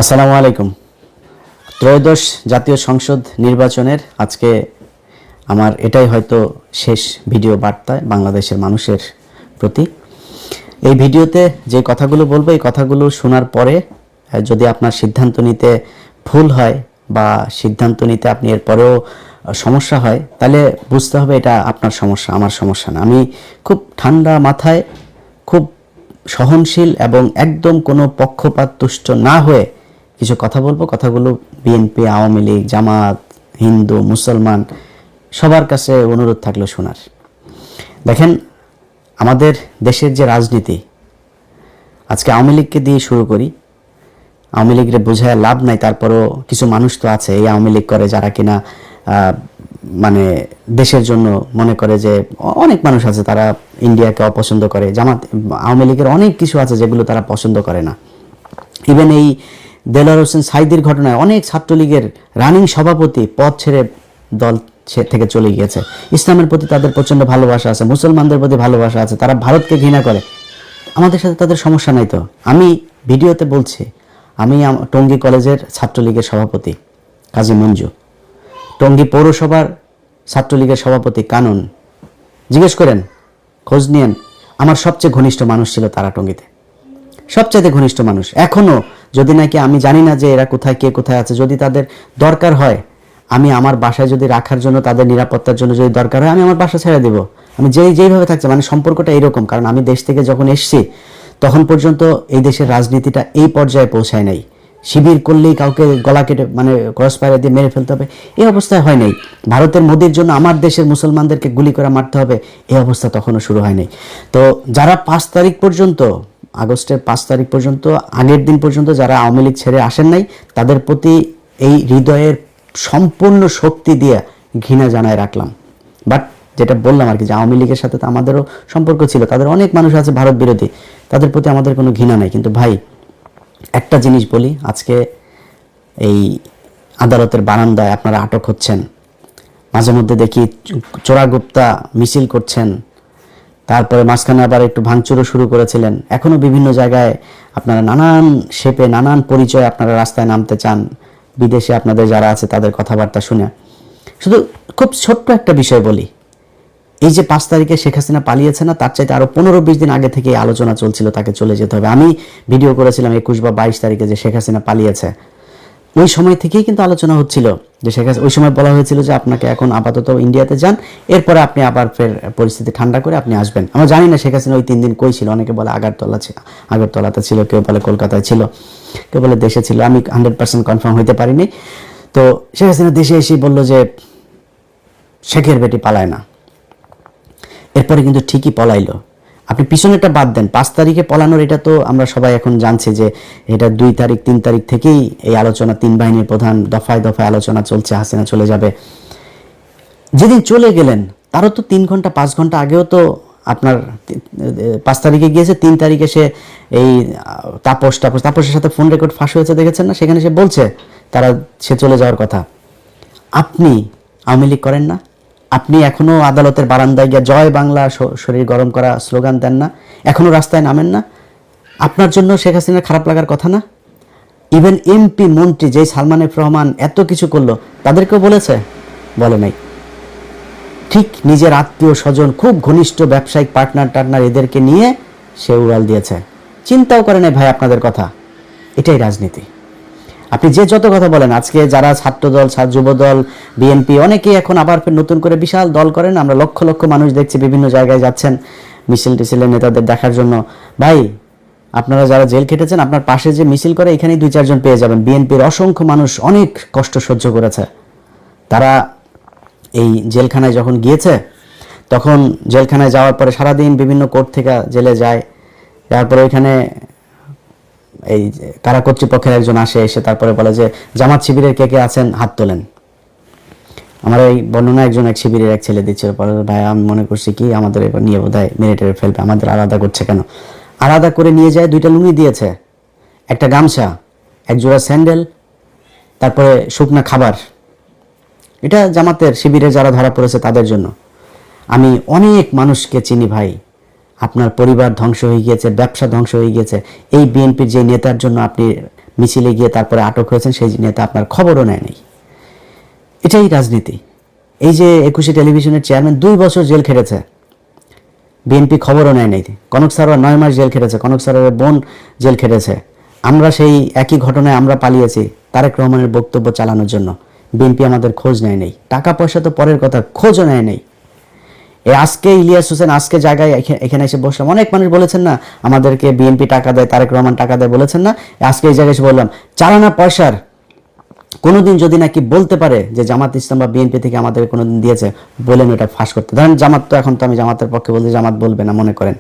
আসসালামু আলাইকুম। ত্রয়োদশ জাতীয় সংসদ নির্বাচনের আজকে আমার এটাই হয়তো শেষ ভিডিও বার্তা বাংলাদেশের মানুষের প্রতি। এই ভিডিওতে যে কথাগুলো বলবো এই কথাগুলো শোনার পরে যদি আপনার সিদ্ধান্ত নিতে ভুল হয় বা সিদ্ধান্ত নিতে আপনি এরপরেও সমস্যা হয় তাহলে বুঝতে হবে এটা আপনার সমস্যা, আমার সমস্যা না। আমি খুব ঠান্ডা মাথায়, খুব সহনশীল এবং একদম কোনো পক্ষপাত তুষ্ট না হয়ে কিছু কথা বলবো। কথাগুলো বিএনপি, আওয়ামী লীগ, জামাত, হিন্দু, মুসলমান সবার কাছে অনুরোধ থাকলো শোনার। দেখেন, আমাদের দেশের যে রাজনীতি, আজকে আওয়ামী লীগকে দিয়ে শুরু করি। আওয়ামী লীগের বোঝায় লাভ নাই, তারপরও কিছু মানুষ তো আছে এই আওয়ামী লীগ করে যারা কিনা মানে দেশের জন্য মনে করে যে অনেক মানুষ আছে তারা ইন্ডিয়াকে অপছন্দ করে। জামাত, আওয়ামী লীগের অনেক কিছু আছে যেগুলো তারা পছন্দ করে না। ইভেন এই দেলোয়ার হোসেন সাঈদীর ঘটনায় অনেক ছাত্রলীগের রানিং সভাপতি পদ ছেড়ে দল থেকে চলে গিয়েছে। ইসলামের প্রতি তাদের প্রচণ্ড ভালোবাসা আছে, মুসলমানদের প্রতি ভালোবাসা আছে, তারা ভারতকে ঘৃণা করে। আমাদের সাথে তাদের সমস্যা নাই তো। আমি ভিডিওতে বলছি, আমি টঙ্গী কলেজের ছাত্রলীগের সভাপতি কাজী মঞ্জু, টঙ্গী পৌরসভার ছাত্রলীগের সভাপতি কানন, জিজ্ঞেস করেন, খোঁজ নিয়েন, আমার সবচেয়ে ঘনিষ্ঠ মানুষ ছিল তারা টঙ্গীতে, সবচাইতে ঘনিষ্ঠ মানুষ। এখনও যদি নাকি আমি জানি না যে এরা কোথায়, কে কোথায় আছে, যদি তাদের দরকার হয় আমি আমার বাসায় যদি রাখার জন্য, তাদের নিরাপত্তার জন্য যদি দরকার হয় আমি আমার বাসা ছেড়ে দেব। আমি যেইভাবে থাকছে, মানে সম্পর্কটা এইরকম। কারণ আমি দেশ থেকে যখন এসছি তখন পর্যন্ত এই দেশের রাজনীতিটা এই পর্যায়ে পৌঁছায় নাই। শিবির করলেই কাউকে গলা কেটে মানে ক্রস ফায়ার দিয়ে মেরে ফেলতে হবে এই অবস্থায় হয় নাই। ভারতের মোদির জন্য আমার দেশের মুসলমানদেরকে গুলি করে মারতে হবে এই অবস্থা তখনও শুরু হয় নাই। তো যারা 5 তারিখ পর্যন্ত, আগস্টের 5 তারিখ পর্যন্ত, আগের দিন পর্যন্ত যারা আওয়ামী লীগ ছেড়ে আসেন নাই, তাদের প্রতি এই হৃদয়ের সম্পূর্ণ শক্তি দিয়ে ঘৃণা জানায় রাখলাম। বাট যেটা বললাম আর কি, যে আওয়ামী লীগের সাথে তো আমাদেরও সম্পর্ক ছিল, তাদের অনেক মানুষ আছে ভারত বিরোধী, তাদের প্রতি আমাদের কোনো ঘৃণা নাই। কিন্তু ভাই একটা জিনিস বলি, আজকে এই আদালতের বারান্দায় আপনারা আটক হচ্ছেন, মাঝে মধ্যে দেখি চোরাগুপ্তা মিছিল করছেন, তারপরে মাঝখানে আবার একটু ভাঙচুরও শুরু করেছিলেন। এখনও বিভিন্ন জায়গায় আপনারা নানান শেপে, নানান পরিচয় আপনারা রাস্তায় নামতে চান, বিদেশে আপনাদের যারা আছে তাদের কথাবার্তা শুনে। শুধু খুব ছোট্ট একটা বিষয় বলি, এই যে 5 তারিখে শেখ হাসিনা পালিয়েছে না, তার চাইতে আরও 15-20 দিন আগে থেকে আলোচনা চলছিল তাকে চলে যেতে হবে। আমি ভিডিও করেছিলাম 21 বা 22 তারিখে যে শেখ হাসিনা পালিয়েছে, ওই সময় থেকেই কিন্তু আলোচনা হচ্ছিল যে শেখ হাসিনা, ওই সময় বলা হয়েছিল যে আপনাকে এখন আপাতত ইন্ডিয়াতে যান, এরপরে আপনি আবার ফের পরিস্থিতি ঠান্ডা করে আপনি আসবেন। আমরা জানি না শেখ হাসিনা ওই 3 দিন কই ছিল। অনেকে বলে আগরতলাতে ছিল, কেউ বলে কলকাতায় ছিল, কেউ বলে দেশে ছিল। আমি 100% কনফার্ম হইতে পারিনি। তো শেখ হাসিনা দেশে এসেই বললো যে শেখের বেটি পালায় না, এরপরে কিন্তু ঠিকই পলাইলো। আপনি পিছনেটা বাদ দেন, 5 তারিখে পলানোর এটা তো আমরা সবাই এখন জানছি যে এটা 2 তারিখ 3 তারিখ থেকেই এই আলোচনা, 3 বাহিনীর প্রধান দফায় দফায় আলোচনা চলছে, হাসিনা চলে যাবে। যেদিন চলে গেলেন তারও তো 3 ঘন্টা 5 ঘন্টা আগেও তো আপনার 5 তারিখে গিয়েছে, 3 তারিখে সে এই তাপসের সাথে ফোন রেকর্ড ফাঁস হয়েছে, দেখেছেন না? সেখানে সে বলছে সে চলে যাওয়ার কথা। আপনি আওয়ামী লীগ করেন না? আপনি এখনো আদালতের বারান্দায় গিয়ে জয় বাংলা শরীর গরম করা স্লোগান দেন না? এখনো রাস্তায় নামেন না? আপনার জন্য শেখ হাসিনার খারাপ লাগার কথা না? ইভেন এমপি মন্ত্রী যেই সালমান এফ রহমান এত কিছু করলো, তাদেরকেও বলেছে? বলে নাই। ঠিক নিজের আত্মীয় স্বজন, খুব ঘনিষ্ঠ ব্যবসায়িক পার্টনার এদেরকে নিয়ে সে উড়াল দিয়েছে, চিন্তাও করে নাই ভাই আপনাদের কথা। এটাই রাজনীতি। আপনি যে যত কথা বলেন, আজকে যারা ছাত্রদল, যুবদল, বিএনপি অনেকেই এখন আবার ফের নতুন করে বিশাল দল করেন। আমরা লক্ষ লক্ষ মানুষ দেখছি, বিভিন্ন জায়গায় যাচ্ছেন মিছিল টিছিলের নেতাদের দেখার জন্য। ভাই আপনারা যারা জেল খেটেছেন, আপনার পাশে যে মিছিল করে এখানেই 2-4 জন পেয়ে যাবেন। বিএনপির অসংখ্য মানুষ অনেক কষ্ট সহ্য করেছে। তারা এই জেলখানায় যখন গিয়েছে, তখন জেলখানায় যাওয়ার পরে সারাদিন বিভিন্ন কোর্ট থেকে জেলে যায়, তারপরে ওইখানে এই কারা কর্তৃপক্ষের একজন এসে তারপরে বলে যে জামাত শিবিরের কে কে আছেন হাত তোলেন। আমার এই বর্ণনা এক শিবিরের এক ছেলে দিচ্ছিল, পরে ভাই আমি মনে করছি কি আমাদের এবার নিয়ে বোধহয় মেরে ফেলবে, আমাদের আলাদা করছে কেন? আলাদা করে নিয়ে যায়, 2টা লুঙ্গি দিয়েছে, একটা গামছা, 1 জোড়া স্যান্ডেল, তারপরে শুকনা খাবার। এটা জামাতের শিবিরে যারা ধরা পড়েছে তাদের জন্য। আমি অনেক মানুষকে চিনি ভাই, আপনার পরিবার ধ্বংস হয়ে গিয়েছে, ব্যবসা ধ্বংস হয়ে গিয়েছে এই বিএনপির যে নেতার জন্য। আপনি মিছিলে গিয়ে তারপরে আটক হয়েছেন, সেই নিয়ে তো আপনার খবরও নেয় নাই। এটাই রাজনীতি। এই যে 21 টেলিভিশনের চেয়ারম্যান 2 বছর জেল খেটেছে, বিএনপি খবরও নেয় নাই। কনক সারোয়ার 9 মাস জেল খেটেছে, কনক সারোয়ারের বোন জেল খেটেছে। আমরা সেই একই ঘটনায় আমরা পালিয়েছি তারেক রহমানের বক্তব্য চালানোর জন্য, বিএনপি আমাদের খোঁজ নেয় নাই। টাকা পয়সা তো পরের কথা, খোঁজও নেয় নাই। আজকে ইলিয়াস হোসেন আজকে জায়গায় এখানে এসে বসলাম, অনেক মানুষ বলেছেন না আমাদেরকে বিএনপি টাকা দেয়, তারেক রহমান টাকা দেয়, বলেছেন না, আজকে এই জায়গায় এসে বললাম চালানা পয়সার কোনোদিন যদি নাকি বলতে পারে যে জামাত ইসলাম বা বিএনপি থেকে আমাদের কোনোদিন দিয়েছে, বলেন এটা ফাঁস করতে। ধরেন জামাত, তো এখন তো আমি জামাতের পক্ষে বলতে, জামাত বলবে না মনে করেন,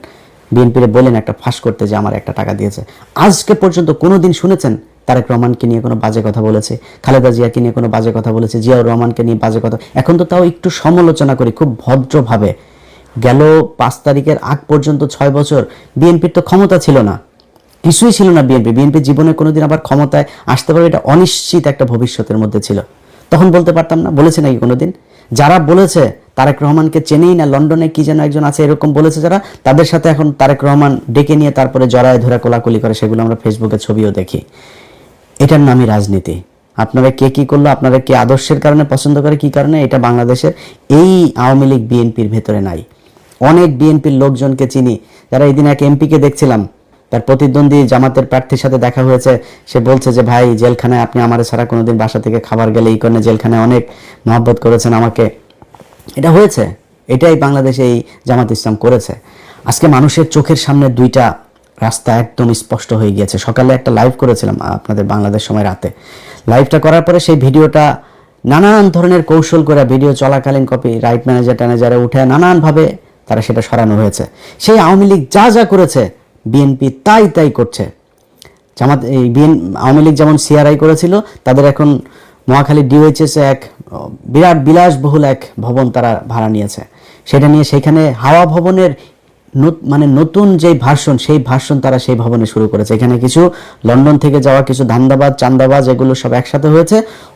বিএনপিরে বলেন একটা ফাঁস করতে যে আমার একটা টাকা দিয়েছে। আজকে পর্যন্ত কোনোদিন শুনেছেন তারেক রহমানকে নিয়ে কোনো বাজে কথা বলেছে, খালেদা জিয়াকে নিয়ে কোনো বাজে কথা বলেছে, জিয়াউর রহমানকে নিয়ে বাজে কথা? এখন তো তাও একটু সমালোচনা করি খুব ভদ্রভাবে। গেল 5 তারিখের আগ পর্যন্ত 6 বছর বিএনপির তো ক্ষমতা ছিল না, কিছুই ছিল না। বিএনপি জীবনে কোনোদিন আবার ক্ষমতায় আসতে পারবে এটা অনিশ্চিত একটা ভবিষ্যতের মধ্যে ছিল। তখন বলতে পারতাম না? বলেছে নাকি কোনোদিন? যারা বলেছে তারেক রহমানকে চেনেই না, লন্ডনে কি যেন একজন আছে এরকম বলেছে যারা, তাদের সাথে এখন তারেক রহমান ডেকে নিয়ে তারপরে জড়ায় ধরে কোলাকুলি করে, সেগুলো আমরা ফেসবুকে ছবিও দেখি। এটার নামই রাজনীতি। আপনারা কে কি করলো, আপনারা কে আদর্শের কারণে পছন্দ করে, কি কারণে, এটা বাংলাদেশের এই আওয়ামী লীগ বিএনপির ভেতরে নাই। অনেক বিএনপির লোকজনকে চিনি, যারা এই দিন এক এমপিকে দেখছিলাম, তার প্রতিদ্বন্দ্বী জামাতের প্রার্থীর সাথে দেখা হয়েছে, সে বলছে যে ভাই জেলখানায় আপনি আমার ছাড়া কোনোদিন বাসা থেকে খাবার গেলে এই কারণে জেলখানায় অনেক মহব্বত করেছেন আমাকে। এটা হয়েছে, এটাই বাংলাদেশে এই জামাত ইসলাম করেছে। আজকে মানুষের চোখের সামনে দুইটা রাস্তা একদম স্পষ্ট হয়ে গিয়েছে। সকালে একটা লাইভ করেছিলাম আপনাদের বাংলাদেশ সময় রাতে, লাইভটা করার পরে সেই ভিডিওটা নানান ধরনের কৌশল করে, ভিডিও চলাকালীন কপি রাইট ম্যানেজারে উঠে নানানভাবে তারা সেটা সরানো হয়েছে। সেই আওয়ামী লীগ যা যা করেছে বিএনপি তাই করছে। জামাত এই আওয়ামী লীগ যেমন সিআরআই করেছিল, তাদের এখন মহাখালী ডিওএইচএস এক বিরাট বিলাসবহুল এক ভবন তারা ভাড়া নিয়েছে। সেটা নিয়ে সেখানে হাওয়া ভবনের মানে নতুন যে ভার্সন, সেই ভার্সন তারা সেই ভবনে শুরু করেছে। এখানে কিছু লন্ডন থেকে যাওয়া কিছু ধান্দাবাজ চান্দাবাজ এগুলো সব একসাথে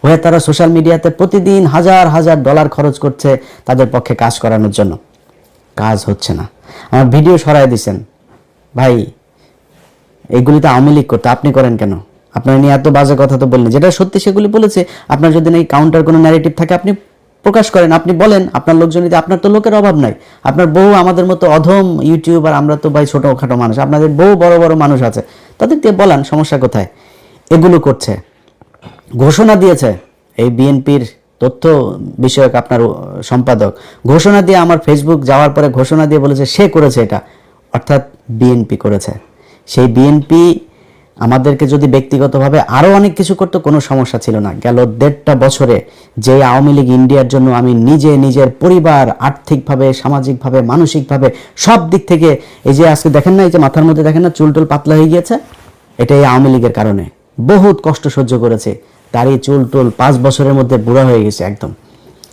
হয়ে তারা সোশ্যাল মিডিয়াতে প্রতিদিন হাজার হাজার ডলার খরচ করছে তাদের পক্ষে কাজ করানোর জন্য। কাজ হচ্ছে না, আমার ভিডিও সরাই দিচ্ছেন। ভাই এইগুলি তো আওয়ামী লীগ করতে, আপনি করেন কেন? আপনার নিয়ে এত বাজে কথা তো বললেন, যেটা সত্যি সেগুলি বলেছে। আপনার যদি নাকি কাউন্টার কোনো ন্যারেটিভ থাকে আপনি প্রকাশ করেন, আপনি বলেন আপনার লোকজন। আপনার তো লোকের অভাব নাই, আপনার বহু আমাদের মতো অধম ইউটিউবার, আমরা তো ভাই ছোটোখাটো মানুষ, আপনাদের বহু বড় বড় মানুষ আছে, তাদের দিয়ে বলান, সমস্যা কোথায়? এগুলো করছে, ঘোষণা দিয়েছে এই বিএনপির তথ্য বিষয়ক আপনার সম্পাদক, ঘোষণা দিয়ে আমার ফেসবুক যাওয়ার পরে ঘোষণা দিয়ে বলেছে সে করেছে এটা, অর্থাৎ বিএনপি করেছে। সেই বিএনপি আমাদেরকে যদি ব্যক্তিগতভাবে আরও অনেক কিছু করতো কোনো সমস্যা ছিল না। গেল 1.5 বছরে যে আওয়ামী লীগ ইন্ডিয়ার জন্য আমি নিজের পরিবার আর্থিকভাবে, সামাজিকভাবে, মানসিকভাবে সব দিক থেকে, এই যে আজকে দেখেন না, এই যে মাথার মধ্যে দেখেন না চুল পাতলা হয়ে গিয়েছে, এটা এই আওয়ামী লীগের কারণে। বহুত কষ্ট সহ্য করেছে, দাড়ি চুল 5 বছরের মধ্যে বুড়া হয়ে গেছে একদম।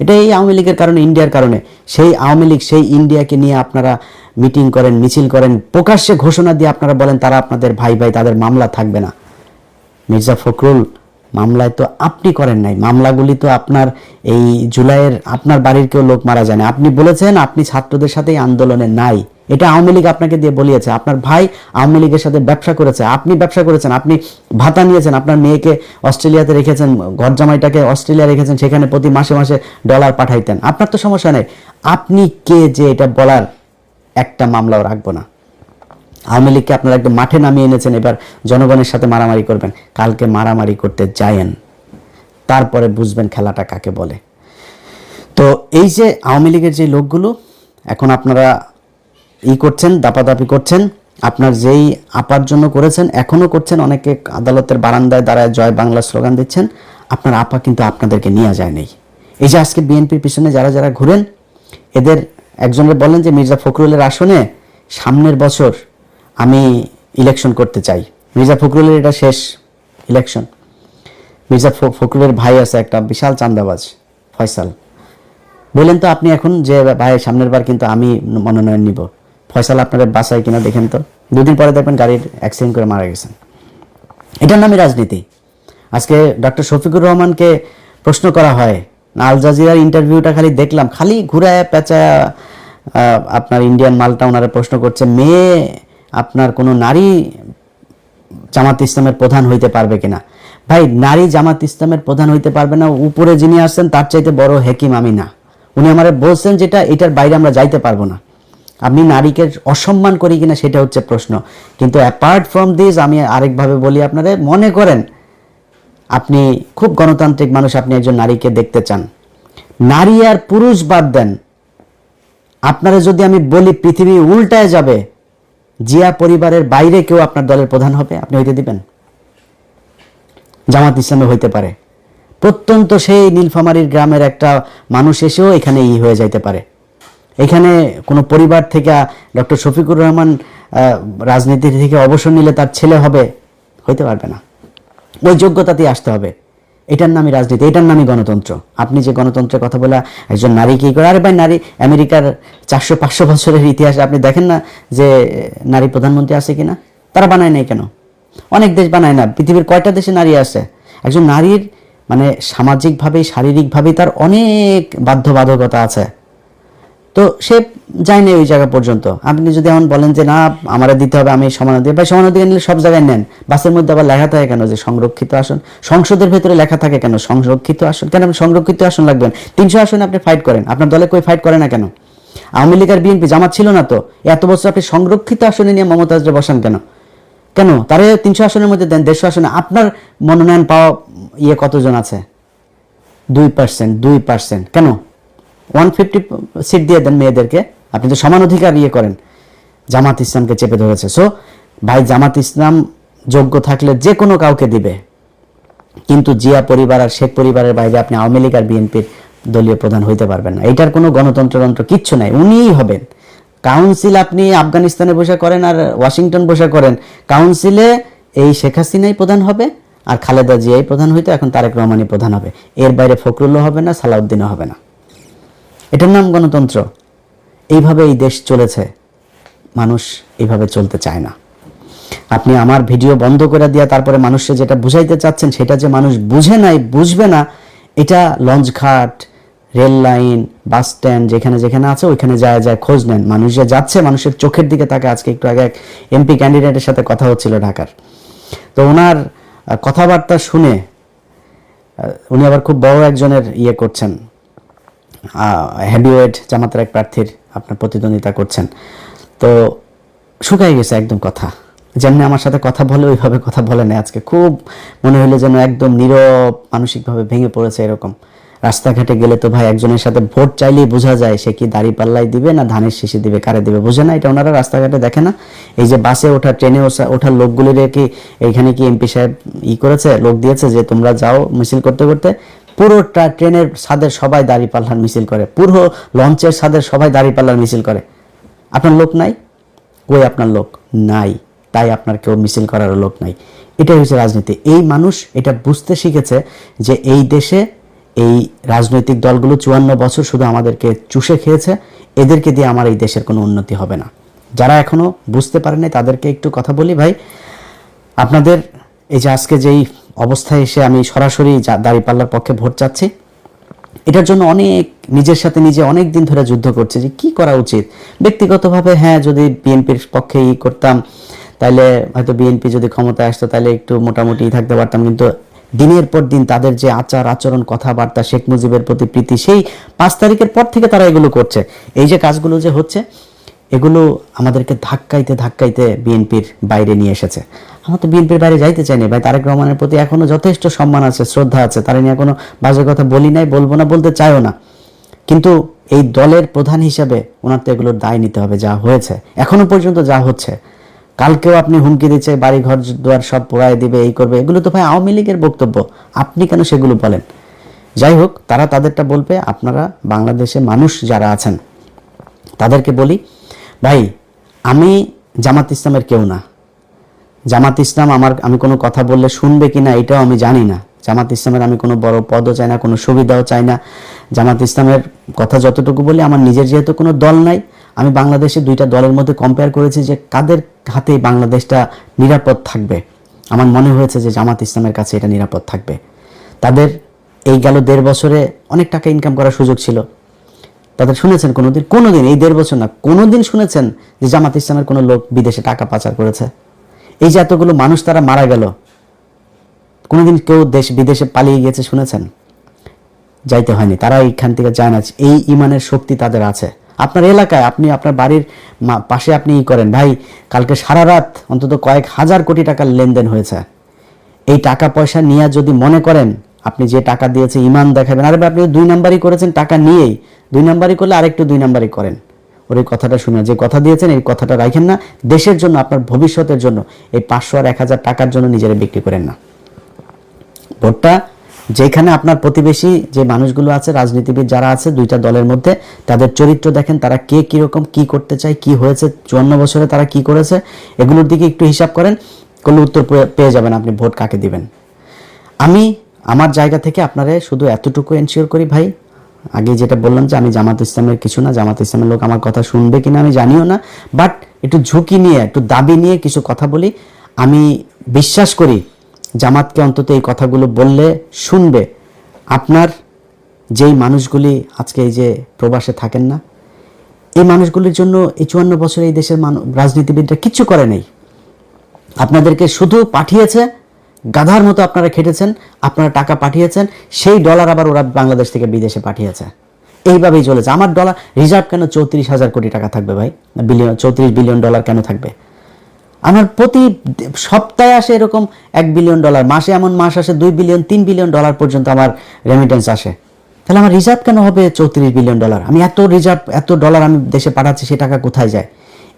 এটা এই আওয়ামী লীগের কারণে, ইন্ডিয়ার কারণে। সেই আওয়ামী লীগ সেই ইন্ডিয়াকে নিয়ে আপনারা মিটিং করেন, মিছিল করেন, প্রকাশ্যে ঘোষণা দিয়ে আপনারা বলেন তারা আপনাদের ভাই, তাদের মামলা থাকবে না। মির্জা ফখরুল মামলায় তো আপনি করেন নাই, মামলাগুলি তো আপনার এই জুলাইয়ের আপনার বাড়ির কেউ লোক মারা যায় না, আপনি বলেছেন আপনি ছাত্রদের সাথে আন্দোলনে নাই, এটা আওয়ামী লীগ আপনাকে দিয়ে বলিয়েছে। আপনার ভাই আওয়ামী লীগের সাথে ব্যবসা করেছে, আপনি ব্যবসা করেছেন, আপনি ভাতা নিয়েছেন, আপনার মেয়েকে অস্ট্রেলিয়াতে রেখেছেন, ঘর জামাইটাকে অস্ট্রেলিয়া রেখেছেন, সেখানে প্রতি মাসে ডলার পাঠাইতেন, আপনার তো সমস্যা নেই। আপনি কে যে এটা বলার? একটা মামলাও রাখবো না। আওয়ামী লীগকে আপনারা একদম মাঠে নামিয়ে এনেছেন, এবার জনগণের সাথে মারামারি করবেন। কালকে মারামারি করতে যায়েন, তারপরে বুঝবেন খেলাটা কাকে বলে। তো এই যে আওয়ামী লীগের যে লোকগুলো এখন আপনারা করছেন, দাপাদাপি করছেন, আপনার যেই আপার জন্য করেছেন এখনো করছেন, অনেকে আদালতের বারান্দায় দাঁড়ায় জয় বাংলা স্লোগান দিচ্ছেন, আপনার আপা কিন্তু আপনাদেরকে নিয়ে যায় নেই। এই যে আজকে বিএনপির পিছনে যারা ঘুরেন, এদের একজনের বলেন যে মির্জা ফখরুলের আসনে সামনের বছর আমি ইলেকশন করতে চাই। মির্জা ফখরুলের এটা শেষ ইলেকশন। মির্জা ফখরুলের ভাই আছে একটা বিশাল চান্দাবাজ ফয়সাল, বলেন তো আপনি এখন যে ভাই সামনের বার কিন্তু আমি মনোনয়ন নিব, ফয়সাল আপনারা বাসায় কিনা দেখেন তো, 2 দিন পরে দেখবেন গাড়ির অ্যাক্সিডেন্ট করে মারা গেছেন। এটার নামই রাজনীতি। আজকে ডক্টর শফিকুর রহমানকে প্রশ্ন করা হয়, আল জাজিরার ইন্টারভিউটা খালি দেখলাম, খালি ঘুরায় পেঁচায় আপনার ইন্ডিয়ান মালটা ওনারা প্রশ্ন করছে, মেয়ে আপনার কোনো নারী জামাত ইসলামের প্রধান হইতে পারবে কিনা। ভাই, নারী জামাত ইসলামের প্রধান হইতে পারবে না, উপরে যিনি আসছেন তার চাইতে বড় হেকিম আমি না। উনি আমারে বলছেন যেটা, এটার বাইরে আমরা যাইতে পারবো না। আমি নারীকে অসম্মান করি কিনা সেটা হচ্ছে প্রশ্ন। কিন্তু অ্যাপার্ট ফ্রম দিস, আমি আরেকভাবে বলি আপনারা, মনে করেন আপনি খুব গণতান্ত্রিক মানুষ, আপনি একজন নারীকে দেখতে চান, নারী আর পুরুষ বাদ দেন, আপনারা যদি আমি বলি পৃথিবী উল্টায় যাবে, জিয়া পরিবারের বাইরে কেউ আপনার দলের প্রধান হবে, আপনি হইতে দিবেন? জামাত ইসলামে হইতে পারে, প্রত্যন্ত সেই নীলফামারীর গ্রামের একটা মানুষ এসেও এখানে হয়ে যাইতে পারে। এখানে কোনো পরিবার থেকে ডক্টর শফিকুর রহমান রাজনীতি থেকে অবসর নিলে তার ছেলে হবে, হইতে পারবে না। ওই যোগ্যতাতেই আসতে হবে। এটার নামই রাজনীতি, এটার নামই গণতন্ত্র। আপনি যে গণতন্ত্রের কথা বলে একজন নারী কি করে, আরে ভাই, নারী আমেরিকার 400-500 বছরের ইতিহাসে আপনি দেখেন না যে নারী প্রধানমন্ত্রী আছে কিনা? তারা বানায় নাই কেন? অনেক দেশ বানায় না। পৃথিবীর কয়টা দেশে নারী আছে? একজন নারীর মানে সামাজিকভাবে, শারীরিকভাবে তার অনেক বাধ্যবাধকতা আছে, তো সে যায় না ওই জায়গা পর্যন্ত। আপনি যদি এখন বলেন যে না আমারা দিতে হবে, আমি সমানাধিকার, ভাই সমানাধিকার নিলে সব জায়গায় নেন। বাসের মধ্যে আবার লেখা থাকে কেন যে সংরক্ষিত আসন? সংসদের ভেতরে লেখা থাকে কেন সংরক্ষিত আসন? কেন আপনি সংরক্ষিত আসন লাগবেন? 300 আসনে আপনি ফাইট করেন, আপনার দলে কই ফাইট করে না কেন? আওয়ামী লীগ আর বিএনপি, জামাত ছিল না তো, এত বছর আপনি সংরক্ষিত আসনে নিয়ে মমতাজরে বসান কেন? কেন তারে 300 আসনের মধ্যে দেন, 150 আসনে আপনার মনোনয়ন পাওয়া কতজন আছে? 2%। কেন 150 সিট দিয়ে দেন মেয়েদেরকে? আপনি তো সমান অধিকার করেন। জামাত ইসলামকে চেপে ধরেছে। সো ভাই, জামাত ইসলাম যোগ্য থাকলে যে কোনো কাউকে দিবে, কিন্তু জিয়া পরিবার আর শেখ পরিবারের বাইরে আপনি আওয়ামী লীগ আর বিএনপির দলীয় প্রধান হইতে পারবেন না। এটার কোনো গণতন্ত্র কিচ্ছু নাই, উনিই হবেন। কাউন্সিল আপনি আফগানিস্তানে বসে করেন আর ওয়াশিংটন বসে করেন, কাউন্সিলে এই শেখ হাসিনাই প্রধান হবে আর খালেদা জিয়াই প্রধান হইতো, এখন তারেক রহমানই প্রধান হবে। এর বাইরে ফখরুলও হবে না, সালাউদ্দিনও হবে না। এটার নাম গণতন্ত্র। এইভাবে এই দেশ চলেছে, মানুষ এইভাবে চলতে চায় না। আপনি আমার ভিডিও বন্ধ করে দিয়া তারপরে মানুষকে যেটা বুঝাইতে চাচ্ছেন সেটা যে মানুষ বুঝে নাই, বুঝবে না, এটা লঞ্চঘাট, রেল লাইন, বাস স্ট্যান্ড যেখানে যেখানে আছে ওইখানে যায় যায় খোঁজ নেন। মানুষ যে যাচ্ছে, মানুষের চোখের দিকে তাকে। আজকে একটু আগে এক এমপি ক্যান্ডিডেটের সাথে কথা হচ্ছিল ঢাকার, তো ওনার কথাবার্তা শুনে, উনি আবার খুব বড় একজনের করছেন, হেভিওয়েট জামাতের এক প্রার্থীর আপনার প্রতিদ্বন্দ্বিতা করছেন, তো শুকাই গেছে একদম কথা। যেমনি আমার সাথে কথা বলে ওইভাবে কথা বলে না আজকে। খুব মনে হলো যেন একদম নীরব, মানসিকভাবে ভেঙে পড়েছে এরকম। রাস্তাঘাটে গেলে তো ভাই একজনের সাথে ভোট চাইলেই বোঝা যায় সে কি দাড়ি পাল্লাই দিবে না ধানের শীষে দিবে, কারে দিবে বোঝে না। এটা ওনারা রাস্তাঘাটে দেখে না। এই যে বাসে ওঠা, ট্রেনে ওঠার লোকগুলির কি এইখানে কি এমপি সাহেব করেছে, লোক দিয়েছে যে তোমরা যাও মিছিল করতে করতে? পুরোটা ট্রেনের ছাদের সবাই দাড়ি পাল্লার মিছিল করে, পুরো লঞ্চের ছাদের সবাই দাড়ি পাল্লার মিছিল করে। আপনার লোক নাই? কই আপনার লোক নাই, তাই আপনার কেউ মিছিল করার লোক নাই। এটাই হচ্ছে রাজনীতি। এই মানুষ এটা বুঝতে শিখেছে যে এই দেশে এই রাজনৈতিক দলগুলো 54 বছর শুধু আমাদেরকে চুষে খেয়েছে, এদেরকে দিয়ে আমার এই দেশের কোনো উন্নতি হবে না। যারা এখনো বুঝতে পারে নাই তাদেরকে একটু কথা বলি, ভাই আপনাদের এই যে আজকে যেই অবস্থায় এসে আমি সরাসরি দাঁড়িপাল্লার পক্ষে ভোট চাচ্ছি, এটার জন্য অনেক নিজের সাথে নিজে অনেক দিন ধরে যুদ্ধ করছে যে কি করা উচিত। ব্যক্তিগতভাবে হ্যাঁ, যদি বিএনপির পক্ষে করতাম তাহলে হয়তো বিএনপি যদি ক্ষমতায় আসতো তাহলে একটু মোটামুটি থাকতে পারতাম, কিন্তু দিনের পর দিন তাদের যে আচার আচরণ, কথাবার্তা, শেখ মুজিবের প্রতি প্রীতি, সেই 5 তারিখের পর থেকে তারা এগুলো করছে। এই যে কাজগুলো যে হচ্ছে, এগুলো আমাদেরকে ধাক্কাইতে ধাক্কাইতে বিএনপির বাইরে নিয়ে এসেছে। আমরা তো বিএনপির বাইরে যাইতে চাইনি ভাই। তারেক রহমানের প্রতি এখনো যথেষ্ট সম্মান আছে, শ্রদ্ধা আছে, তারা নিয়ে কোনো বাজে কথা বলি নাই, বলবো না, বলতে চাইও না। কিন্তু এই দলের প্রধান হিসাবে ওনার তো এগুলোর দায় নিতে হবে। যা হয়েছে এখনো পর্যন্ত, যা হচ্ছে, কালকেও আপনি হুমকি দিচ্ছে বাড়ি ঘর দুয়ার সব পোড়ায় দিবে, এই করবে, এগুলো তো ভাই আওয়ামী লীগের বক্তব্য। আপনি কেন সেগুলো বলেন? যাই হোক, তারা তাদেরটা বলবে। আপনারা বাংলাদেশে মানুষ যারা আছেন তাদেরকে বলি, ভাই আমি জামাত ইসলামের কেউ না। জামাত ইসলাম আমি কোনো কথা বললে শুনবে কিনা এটাও আমি জানি না। জামাত ইসলামের আমি কোনো বড় পদও চাই না, কোনো সুবিধাও চাই না। জামাত ইসলামের কথা যতটুকু বলি, আমার নিজের যেহেতু কোনো দল নাই, আমি বাংলাদেশে 2টা দলের মধ্যে কম্পেয়ার করেছি যে কাদের হাতে বাংলাদেশটা নিরাপদ থাকবে। আমার মনে হয়েছে যে জামাত ইসলামের কাছে এটা নিরাপদ থাকবে। তাদের এই গেল 1.5 বছরে অনেক টাকা ইনকাম করার সুযোগ ছিল। তাদের শুনেছেন কোনোদিন এই 1.5 বছর না, কোনোদিন শুনেছেন যে জামাত ইসলামের কোনো লোক বিদেশে টাকা পাচার করেছে? এই যে এতগুলো মানুষ তারা মারা গেল, কোনোদিন কেউ দেশ বিদেশে পালিয়ে গিয়েছে শুনেছেন? যাইতে হয়নি, তারা এইখান থেকে যায় না। এই ইমানের শক্তি তাদের আছে। আপনার এলাকায়, আপনি আপনার বাড়ির পাশে আপনি করেন, ভাই কালকে সারা রাত অন্তত কয়েক হাজার কোটি টাকার লেনদেন হয়েছে। এই টাকা পয়সা নিয়ে যদি মনে করেন আপনি যে টাকা দিয়েছে ইমান দেখাবেন, আরে আপনি 2 নাম্বারই করেছেন, টাকা নিয়েই 2 নাম্বারই করলে আরেকটু 2 নাম্বারই করেন। ওর এই কথাটা শুনে, যে কথা দিয়েছেন এই কথাটা রাখেন না। দেশের জন্য, আপনার ভবিষ্যতের জন্য এই 500 আর 1000 টাকার জন্য নিজেরা বিক্রি করেন না। ভোটটা যেখানে আপনার প্রতিবেশী যে মানুষগুলো আছে, রাজনীতিবিদ যারা আছে 2টা দলের মধ্যে, তাদের চরিত্র দেখেন, তারা কে কিরকম কি করতে চায়, কি হয়েছে 54 বছরে তারা কি করেছে, এগুলোর দিকে একটু হিসাব করেন, করলে উত্তর পেয়ে যাবেন আপনি ভোট কাকে দিবেন। আমি আমার জায়গা থেকে আপনারে শুধু এতটুকু এনশিওর করি ভাই, আগে যেটা বললাম যে আমি জামাত ইসলামের কিছু না, জামাত ইসলামের লোক আমার কথা শুনবে কিনা আমি জানিও না, বাট একটু ঝুঁকি নিয়ে, একটু দাবি নিয়ে কিছু কথা বলি। আমি বিশ্বাস করি জামাতকে অন্তত এই কথাগুলো বললে শুনবে। আপনার যেই মানুষগুলি আজকে এই যে প্রবাসে থাকেন না, এই মানুষগুলির জন্য এই 54 বছরে এই দেশের রাজনীতিবিদরা কিচ্ছু করে নাই। আপনাদেরকে শুধু পাঠিয়েছে, গাধার মতো আপনারা খেটেছেন, আপনারা টাকা পাঠিয়েছেন, সেই ডলার আবার ওরা বাংলাদেশ থেকে বিদেশে পাঠিয়েছে। এইভাবেই চলেছে। আমার ডলার রিজার্ভ কেন 34,000 কোটি টাকা থাকবে ভাই? 34 বিলিয়ন ডলার কেন থাকবে? আমার প্রতি সপ্তাহে আসে এরকম $1 বিলিয়ন, মাসে এমন মাস আসে 2 বিলিয়ন 3 বিলিয়ন ডলার পর্যন্ত আমার রেমিটেন্স আসে। তাহলে আমার রিজার্ভ কেন হবে 34 বিলিয়ন ডলার? আমি এত রিজার্ভ, এত ডলার আমি দেশে পাঠাচ্ছি, সে টাকা কোথায় যায়?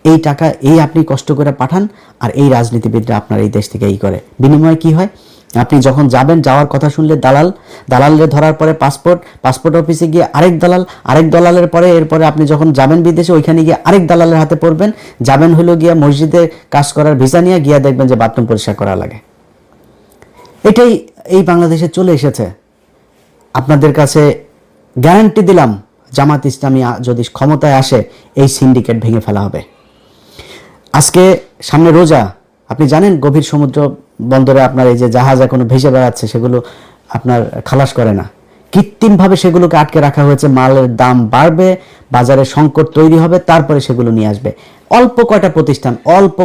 এই টাকা এই আপনি কষ্ট করে পাঠান, আর এই রাজনীতিবিদরা আপনার এই দেশ থেকে করে। বিনিময়ে কি হয়? আপনি যখন যাবেন, যাওয়ার কথা শুনলে দালালে ধরার পরে পাসপোর্ট অফিসে গিয়ে আরেক দালালের পরে, এরপরে আপনি যখন যাবেন বিদেশে, ওইখানে গিয়ে আরেক দালালের হাতে পড়বেন। যাবেন হলো গিয়া মসজিদে কাজ করার ভিসা নিয়ে গিয়া, দেখবেন যে বাথরুম পরিষ্কার করা লাগে। এটাই এই বাংলাদেশে চলে এসেছে। আপনাদের কাছে গ্যারান্টি দিলাম, জামাত ইসলামী যদি ক্ষমতায় আসে, এই সিন্ডিকেট ভেঙে ফেলা হবে। আজকে সামনে রোজা, আপনি জানেন গভীর সমুদ্র বন্দরে আপনার এই যে জাহাজ এখনো ভেসে বেড়াচ্ছে, সেগুলো আপনার খালাস করে না, কৃত্রিমভাবে সেগুলোকে আটকে রাখা হয়েছে। মালের দাম বাড়বে, বাজারে সংকট তৈরি হবে, তারপরে সেগুলো নিয়ে আসবে। অল্প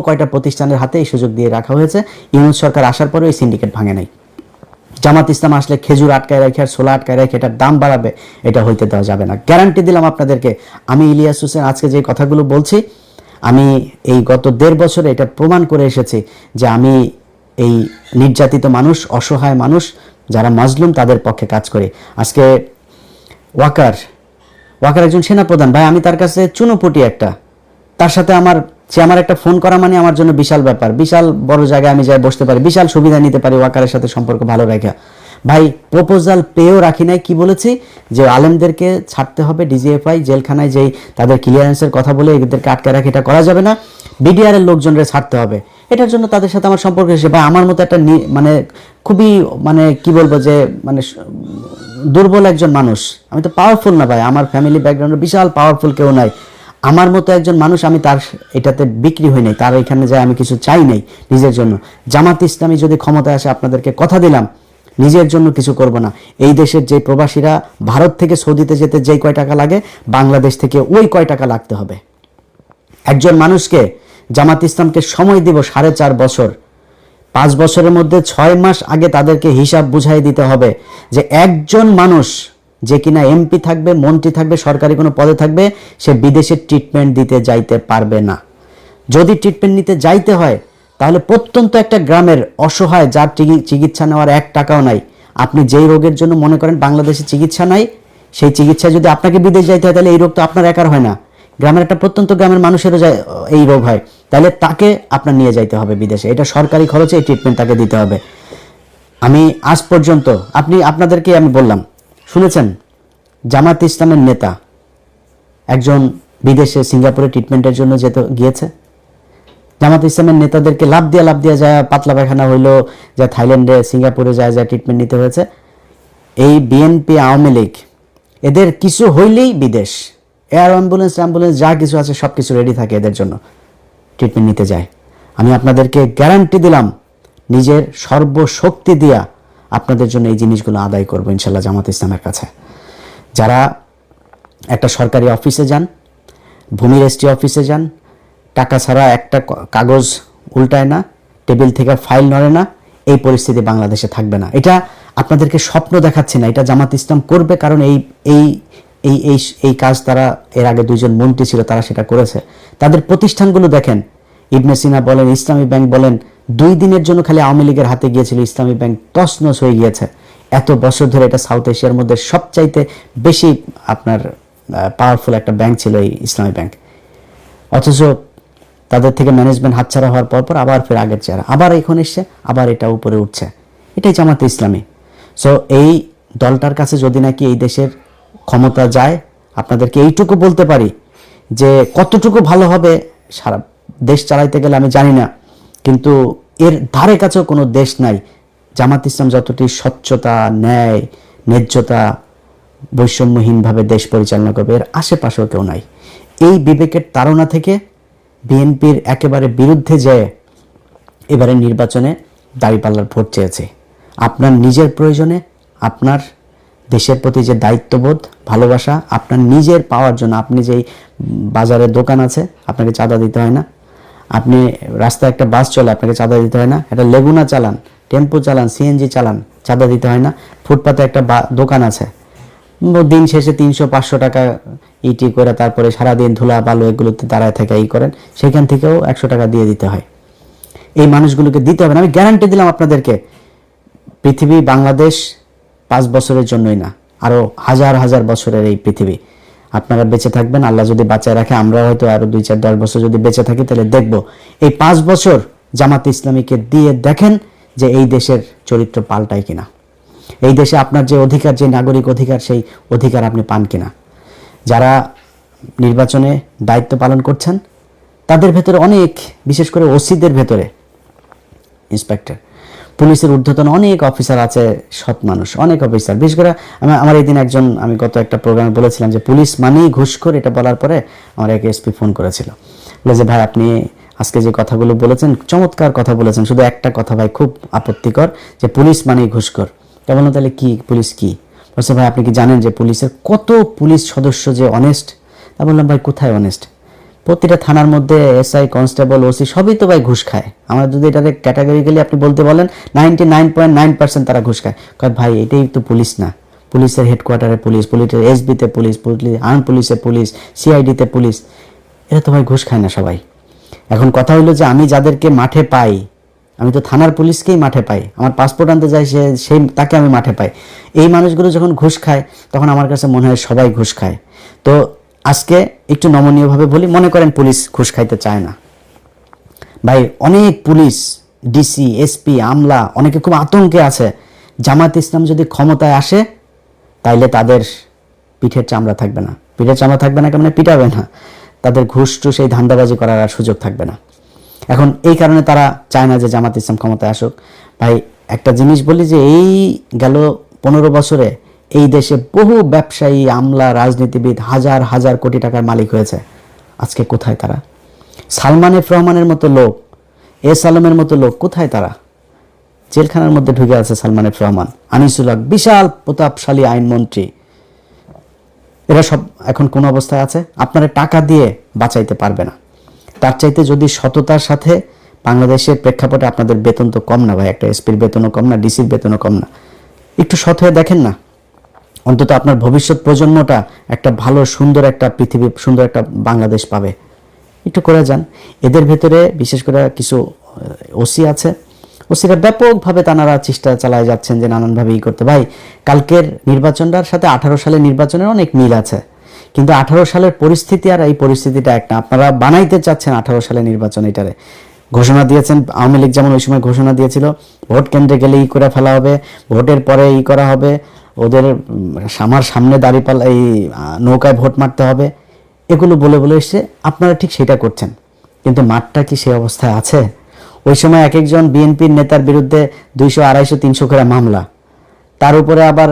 কয়টা প্রতিষ্ঠানের হাতে এই সুযোগ দিয়ে রাখা হয়েছে। ইউনূস সরকার আসার পরে এই সিন্ডিকেট ভাঙে নাই। জামাত ইসলাম আসলে খেজুর আটকায় রেখে আর ছোলা আটকায় রেখে এটার দাম বাড়াবে, এটা হইতে দেওয়া যাবে না। গ্যারান্টি দিলাম আপনাদেরকে। আমি ইলিয়াস হোসেন আজকে যে কথাগুলো বলছি, আমি এই গত 1.5 বছরে এটা প্রমাণ করে এসেছি যে আমি এই নির্যাতিত মানুষ, অসহায় মানুষ যারা মাজলুম, তাদের পক্ষে কাজ করি। আজকে ওয়াকার একজন সেনাপ্রধান ভাই, আমি তার কাছে চুনোপুটি একটা, তার সাথে সে আমার একটা ফোন করা মানে আমার জন্য বিশাল ব্যাপার। বিশাল বড় জায়গায় আমি যাই বসতে পারি, বিশাল সুবিধা নিতে পারি ওয়াকারের সাথে সম্পর্ক ভালো রাখা। ভাই প্রপোজাল পেয়েও রাখি নাই। কি বলেছি? যে আলেমদেরকে ছাড়তে হবে, ডিজিএফআই জেলখানায় যেই তাদের ক্লিয়ারেন্সের কথা বলে এদেরকে আটকে রাখে, এটা করা যাবে না। বিডিআর এর লোকজনরা ছাড়তে হবে। এটার জন্য তাদের সাথে আমার সম্পর্ক এসে, ভাই আমার মতো একটা মানে খুবই কি বলবো যে দুর্বল একজন মানুষ, আমি তো পাওয়ারফুল না ভাই, আমার ফ্যামিলি ব্যাকগ্রাউন্ডে বিশাল পাওয়ারফুল কেউ নাই। আমার মতো একজন মানুষ, আমি তার এটাতে বিক্রি হই নাই, তার এখানে যায় আমি কিছু চাই নাই নিজের জন্য। জামাত ইসলামী যদি ক্ষমতায় আসে, আপনাদেরকে কথা দিলাম, নিজের জন্য কিছু করব না। এই দেশের যে প্রবাসীরা ভারত থেকে সৌদিতে যেতে যেই কয় টাকা লাগে, বাংলাদেশ থেকে ওই কয় টাকা লাগতে হবে। একজন মানুষকে, জামাত ইসলামকে সময় দিব 4.5 বছর। 5 বছরের মধ্যে 6 মাস আগে তাদেরকে হিসাব বুঝাই দিতে হবে যে একজন মানুষ যে কিনা এমপি থাকবে, মন্ত্রী থাকবে, সরকারি কোনো পদে থাকবে, সে বিদেশে ট্রিটমেন্ট দিতে যাইতে পারবে না। যদি ট্রিটমেন্ট নিতে যাইতে হয়, তাহলে প্রত্যন্ত একটা গ্রামের অসহায়, যার চিকিৎসা নেওয়ার 1 টাকাও নাই, আপনি যেই রোগের জন্য মনে করেন বাংলাদেশে চিকিৎসা নাই, সেই চিকিৎসা যদি আপনাকে বিদেশ যাইতে হয়, তাহলে এই রোগ তো আপনার একার হয় না, গ্রামের একটা প্রত্যন্ত গ্রামের মানুষেরও এই রোগ হয়, তাহলে তাকে আপনার নিয়ে যাইতে হবে বিদেশে। এটা সরকারি খরচে এই ট্রিটমেন্ট তাকে দিতে হবে। আমি আজ পর্যন্ত আপনাদেরকে আমি বললাম, শুনেছেন জামাত ইসলামের নেতা একজন বিদেশে সিঙ্গাপুরে ট্রিটমেন্টের জন্য গিয়েছে। জামাত ইসলামের নেতাদেরকে লাভ দিয়া যায়, পাতলা পায়খানা হইলো, যা থাইল্যান্ডে সিঙ্গাপুরে যায় ট্রিটমেন্ট নিতে হয়েছে। এই বিএনপি আওয়ামী লীগ এদের কিছু হইলেই বিদেশ, এয়ার অ্যাম্বুলেন্স যা কিছু আছে সব কিছু রেডি থাকে এদের জন্য, ট্রিটমেন্ট নিতে যায়। আমি আপনাদেরকে গ্যারান্টি দিলাম, নিজের সর্বশক্তি দিয়া আপনাদের জন্য এই জিনিসগুলো আদায় করবো ইনশাল্লাহ জামাত ইসলামের কাছে। যারা একটা সরকারি অফিসে যান, ভূমি রেজিস্ট্রি অফিসে যান, টাকা ছাড়া একটা কাগজ উল্টায় না, টেবিল থেকে ফাইল নড়ে না, এই পরিস্থিতি বাংলাদেশে থাকবে না। এটা আপনাদেরকে স্বপ্ন দেখাচ্ছি না, এটা জামাত ইসলাম করবে, কারণ এই এই এই এই এই কাজ তারা এর আগে দুইজন মন্ত্রী ছিল, তারা সেটা করেছে। তাদের প্রতিষ্ঠানগুলো দেখেন, ইবনে সিনা বলেন, ইসলামী ব্যাংক বলেন, 2 দিনের জন্য খালি আওয়ামী লীগের হাতে গিয়েছিল, ইসলামী ব্যাংক তছনছ হয়ে গিয়েছে। এত বছর ধরে এটা সাউথ এশিয়ার মধ্যে সবচাইতে বেশি আপনার পাওয়ারফুল একটা ব্যাংক ছিল এই ইসলামী ব্যাংক। অথচ তাদের থেকে ম্যানেজমেন্ট হাতছাড়া হওয়ার পর আবার ফের আগের চেহারা, আবার এখন এসছে, আবার এটা উপরে উঠছে। এটাই জামাতে ইসলামী। সো এই দলটার কাছে যদি নাকি এই দেশের ক্ষমতা যায়, আপনাদেরকে এইটুকু বলতে পারি যে কতটুকু ভালো হবে সারা দেশ চালাইতে গেলে আমি জানি না, কিন্তু এর ধারে কাছেও কোনো দেশ নাই জামাত ইসলাম যতটি স্বচ্ছতা, ন্যায়, ন্যায্যতা, বৈষম্যহীনভাবে দেশ পরিচালনা করবে, এর আশেপাশেও কেউ নাই। এই বিবেকের তাড়না থেকে বিএনপির একেবারে বিরুদ্ধে যেয়ে এবারে নির্বাচনে দাঁড়িপাল্লার ভোট চেয়েছে। আপনার নিজের প্রয়োজনে, আপনার দেশের প্রতি যে দায়িত্ববোধ, ভালোবাসা, আপনার নিজের পাওয়ার জন্য, আপনি যেই বাজারে দোকান আছে আপনাকে চাঁদা দিতে হয় না, আপনি রাস্তায় একটা বাস চলে আপনাকে চাঁদা দিতে হয় না, একটা লেগুনা চালান, টেম্পো চালান, সিএনজি চালান, চাঁদা দিতে হয় না, ফুটপাতে একটা দোকান আছে, দিন শেষে 300-500 টাকা ইটি করে তারপরে সারাদিন ধুলা বালু এগুলোতে দাঁড়ায় থেকে এই করেন, সেখান থেকেও 100 টাকা দিয়ে দিতে হয়। এই মানুষগুলোকে দিতে হবে না। আমি গ্যারান্টি দিলাম আপনাদেরকে, পৃথিবী বাংলাদেশ 5 বছরের জন্যই না, আরো হাজার হাজার বছরের এই পৃথিবী। আপনারা বেঁচে থাকবেন, আল্লাহ যদি বাঁচায় রাখে, আমরা হয়তো আরো 2-4-10 বছর যদি বেঁচে থাকি, তাহলে দেখব এই 5 বছর জামাত ইসলামীকে দিয়ে দেখেন যে এই দেশের চরিত্র পাল্টায় কিনা, এই দেশে আপনার যে অধিকার, যে নাগরিক অধিকার, সেই অধিকার আপনি পান কিনা। যারা নির্বাচনে দায়িত্ব পালন করছেন তাদের ভেতরে অনেক, বিশেষ করে ওসিদের ভেতরে, ইন্সপেক্টর, পুলিশের ঊর্ধ্বতন অনেক অফিসার আছে, সৎ মানুষ, অনেক অফিসার। বিশেষ করে আমার এই দিন একজন, আমি গত একটা প্রোগ্রামে বলেছিলাম যে পুলিশ মানেই ঘুষখোর, এটা বলার পরে আমার এক এসপি ফোন করেছিল, বলে যে ভাই আপনি আজকে যে কথাগুলো বলেছেন চমৎকার কথা বলেছেন, শুধু একটা কথা ভাই খুব আপত্তিকর, যে পুলিশ মানেই ঘুষখোর। তা বললাম তাহলে কি, পুলিশ কি? বলছে ভাই আপনি কি জানেন যে পুলিশের কত পুলিশ সদস্য যে অনেস্ট? তা বললাম ভাই কোথায় অনেস্ট? প্রতিটা থানার মধ্যে এসআই, কনস্টেবল, ওসি সবই তো ভাই ঘুষ খায়। আমরা যদি এটাকে ক্যাটাগরিক্যালি আপনি বলতে বলেন 99.9% তারা ঘুষ খায়। ভাই এটাই তো পুলিশ না, পুলিশের হেডকোয়ার্টারে পুলিশ, পুলিশের এসবিতে পুলিশ, আর্ম পুলিশে পুলিশ, সিআইডিতে পুলিশ, এরা তো ভাই ঘুষ খায় না সবাই। এখন কথা হইলো যে আমি যাদেরকে মাঠে পাই, আমি তো থানার পুলিশকেই মাঠে পাই, আমার পাসপোর্ট আনতে যাই সেই তাকে আমি মাঠে পাই। এই মানুষগুলো যখন ঘুষ খায় তখন আমার কাছে মনে হয় সবাই ঘুষ খায়। তো আজকে একটু নমনীয়ভাবে বলি, মনে করেন পুলিশ ঘুষ খাইতে চায় না, ভাই অনেক পুলিশ, ডিসি, এসপি, আমলা অনেকে খুব আতঙ্কে আছে। জামাত ইসলাম যদি ক্ষমতায় আসে তাইলে তাদের পিঠের চামড়া থাকবে না। পিঠের চামড়া থাকবে না মানে পিটাবে না, তাদের ঘুষ টুস এই ধান্দাবাজি করার আর সুযোগ থাকবে না। এখন এই কারণে তারা চায় না যে জামাত ইসলাম ক্ষমতায় আসুক। ভাই একটা জিনিস বলি যে এই গেল 15 বছরে এই দেশে বহু ব্যবসায়ী, আমলা, রাজনীতিবিদ হাজার হাজার কোটি টাকার মালিক হয়েছে। আজকে কোথায় তারা? সালমান এফ রহমানের মতো লোক, এস আলমের মতো লোক কোথায় তারা? জেলখানার মধ্যে ঢুকে আছে সালমান এফ রহমান, আনিসুল হক, বিশাল প্রতাপশালী আইনমন্ত্রী, এরা সব এখন কোন অবস্থায় আছে? আপনারা টাকা দিয়ে বাঁচাইতে পারবে না। তার চাইতে যদি সততার সাথে, বাংলাদেশের প্রেক্ষাপটে আপনাদের বেতন তো কম না ভাই, একটা এসপির বেতনও কম না, ডিসির বেতনও কম না, একটু সৎ হয়ে দেখেন না, অন্তত আপনার ভবিষ্যৎ প্রজন্মটা একটা ভালো সুন্দর একটা পৃথিবী, সুন্দর একটা বাংলাদেশ পাবে। একটু করে যান। এদের ভেতরে বিশেষ করে কিছু ওসি আছে, ওসিরা ব্যাপকভাবে তারা চেষ্টা চালায় যাচ্ছেন যে নানানভাবে করতে। ভাই কালকের নির্বাচনটার সাথে 18 সালের নির্বাচনের অনেক মিল আছে, কিন্তু 18 সালের পরিস্থিতি আর এই পরিস্থিতিটা এক না। আপনারা বানাইতে চাচ্ছেন 18 সালের নির্বাচন, এটারে ঘোষণা দিয়েছেন। আওয়ামী লীগ যেমন ওই সময় ঘোষণা দিয়েছিল ভোট কেন্দ্রে গেলে করে ফেলা হবে, ভোটের পরে করা হবে, ওদের আমার সামনে দাঁড়িপাল্লা এই নৌকায় ভোট মারতে হবে, এগুলো বলে বলে এসে আপনারা ঠিক সেটা করছেন। কিন্তু মাঠটা কি সেই অবস্থায় আছে? ওই সময় এক একজন বিএনপির নেতার বিরুদ্ধে 200, 250, 300 করে মামলা, তার উপরে আবার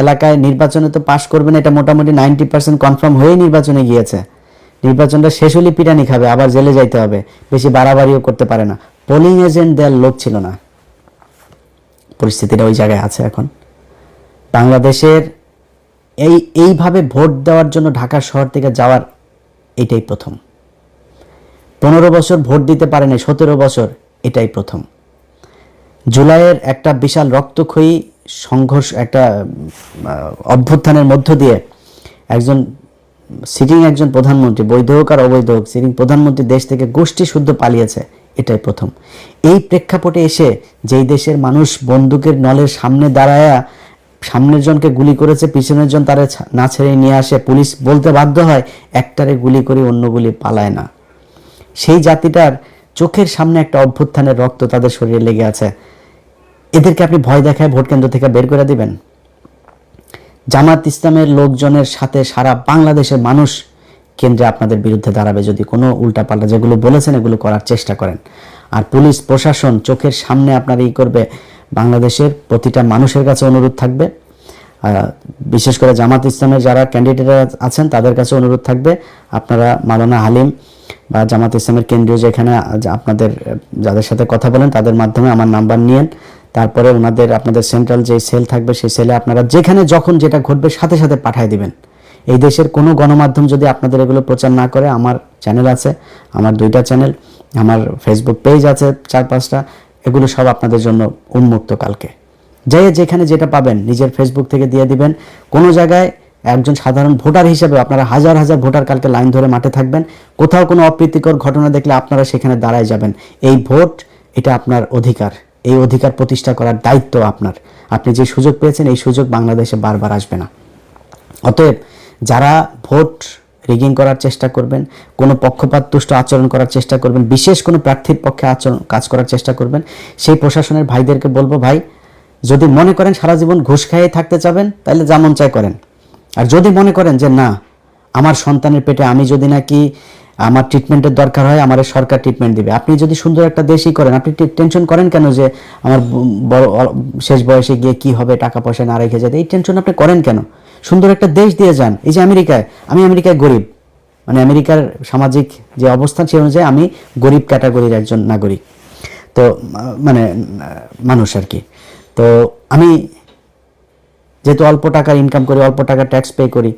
এলাকায় নির্বাচনে তো পাশ করবেন, এটা মোটামুটি 90% কনফার্ম হয়ে নির্বাচনে গিয়েছে। নির্বাচনটা শেষ হলে পিটানি খাবে, আবার জেলে যাইতে হবে, বেশি বাড়াবাড়িও করতে পারে না। পোলিং এজেন্ট দেওয়ার লোক ছিল না। পরিস্থিতিটা ওই জায়গায় আছে এখন। বাংলাদেশের এইভাবে ভোট দেওয়ার জন্য ঢাকা শহর থেকে যাওয়ার এটাই প্রথম। 15 বছর ভোট দিতে পারে না, 17 বছর, এটাই প্রথম। জুলাইয়ের একটা বিশাল রক্তক্ষয়ী সংঘর্ষ, একটা অভ্যুত্থানের মধ্য দিয়ে একজন প্রধানমন্ত্রী, বৈধ হোক আর অবৈধ হোক, সিটিং প্রধানমন্ত্রী দেশ থেকে গোষ্ঠী শুদ্ধ পালিয়েছে, এটাই প্রথম। এই প্রেক্ষাপটে এসে যেই দেশের মানুষ বন্দুকের নলের সামনে দাঁড়ায়া সামনের জনকে গুলি করেছে, পিছনের জন তারা না ছেড়ে নিয়ে আসে, পুলিশ বলতে বাধ্য হয় একটারে গুলি করে অন্য গুলি পালায় না, সেই জাতিটার চোখের সামনে একটা অভ্যুত্থানের রক্ত তাদের শরীরে লেগে আছে, এদেরকে আপনি ভয় দেখায় ভোট কেন্দ্র থেকে বের করে দিবেন? জামাত ইসলামের লোকজনের সাথে সারা বাংলাদেশের মানুষ কেন্দ্রে আপনাদের বিরুদ্ধে দাঁড়াবে যদি কোনো উল্টাপাল্টা যেগুলো বলেছেন এগুলো করার চেষ্টা করেন। আর পুলিশ প্রশাসন চোখের সামনে আপনার করবে। বাংলাদেশের প্রতিটা মানুষের কাছে অনুরোধ থাকবে, বিশেষ করে জামাত ইসলামের যারা ক্যান্ডিডেট আছেন তাদের কাছে অনুরোধ থাকবে, আপনারা মাওলানা হালিম বা জামাত ইসলামের কেন্দ্রীয় যেখানে আপনাদের যাদের সাথে কথা বলেন তাদের মাধ্যমে আমার নাম্বার নিয়েন, তারপরে আপনাদের সেন্ট্রাল যে সেল থাকবে সেই সেলে আপনারা যেখানে যখন যেটা ঘটবে সাথে সাথে পাঠিয়ে দিবেন। এই দেশের কোনো গণমাধ্যম যদি আপনাদের এগুলো প্রচার না করে, আমার চ্যানেল আছে, আমার 2টা চ্যানেল, আমার ফেসবুক পেজ আছে 4-5টা, এগুলো সব আপনাদের জন্য উন্মুক্ত। কালকে যেখানে যেটা পাবেন নিজের ফেসবুক থেকে দিয়ে দিবেন। কোনো জায়গায় একজন সাধারণ ভোটার হিসেবে আপনারা হাজার হাজার ভোটার কালকে লাইন ধরে মাঠে থাকবেন, কোথাও কোনো অপ্রীতিকর ঘটনা দেখলে আপনারা সেখানে দাঁড়ায় যাবেন। এই ভোট, এটা আপনার অধিকার, এই অধিকার প্রতিষ্ঠা করার দায়িত্ব আপনার। আপনি যে সুযোগ পেয়েছেন এই সুযোগ বাংলাদেশে বারবার আসবে না। অতএব যারা ভোট রিগিং করার চেষ্টা করবেন, কোনো পক্ষপাতদুষ্ট আচরণ করার চেষ্টা করবেন, বিশেষ কোনো প্রার্থীর পক্ষে কাজ করার চেষ্টা করবেন, সেই প্রশাসনের ভাইদেরকে বলবো, ভাই যদি মনে করেন সারা জীবন ঘুষ খাইয়ে থাকতে চাবেন তাহলে যেমন চাই করেন। আর যদি মনে করেন যে না, আমার সন্তানের পেটে আমি যদি নাকি আমার ট্রিটমেন্টের দরকার হয় আমার সরকার ট্রিটমেন্ট দিবে, আপনি যদি সুন্দর একটা দেশই করেন, আপনি টেনশন করেন কেন যে আমার বড় শেষ বয়সে গিয়ে কি হবে, টাকা পয়সা না রেখে যেতে, এই টেনশন আপনি করেন কেন? সুন্দর একটা দেশ দিয়ে যান। এই যে আমি আমেরিকায় গরিব, মানে আমেরিকার সামাজিক যে অবস্থান সেই অনুযায়ী আমি গরিব ক্যাটাগরির একজন নাগরিক, তো মানে মানুষ আর কি। তো আমি যেহেতু অল্প টাকার ইনকাম করি, অল্প টাকা ট্যাক্স পে করি,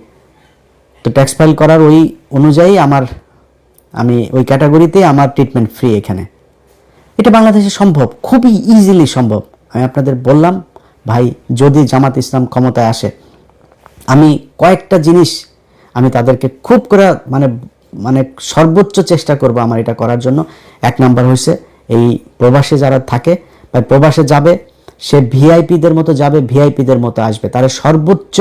তো ট্যাক্স ফাইল করার ওই অনুযায়ী আমি ওই ক্যাটাগরিতে আমার ট্রিটমেন্ট ফ্রি এখানে। এটা বাংলাদেশে সম্ভব, খুবই ইজিলি সম্ভব। আমি আপনাদের বললাম ভাই, যদি জামাত ইসলাম ক্ষমতায় আসে, আমি কয়েকটা জিনিস আমি তাদেরকে খুব করে মানে সর্বোচ্চ চেষ্টা করব আমার এটা করার জন্য। 1 নাম্বার হয়েছে, এই প্রবাসে যারা থাকে বা প্রবাসে যাবে, সে ভিআইপিদের মতো যাবে, ভিআইপিদের মতো আসবে, তার সর্বোচ্চ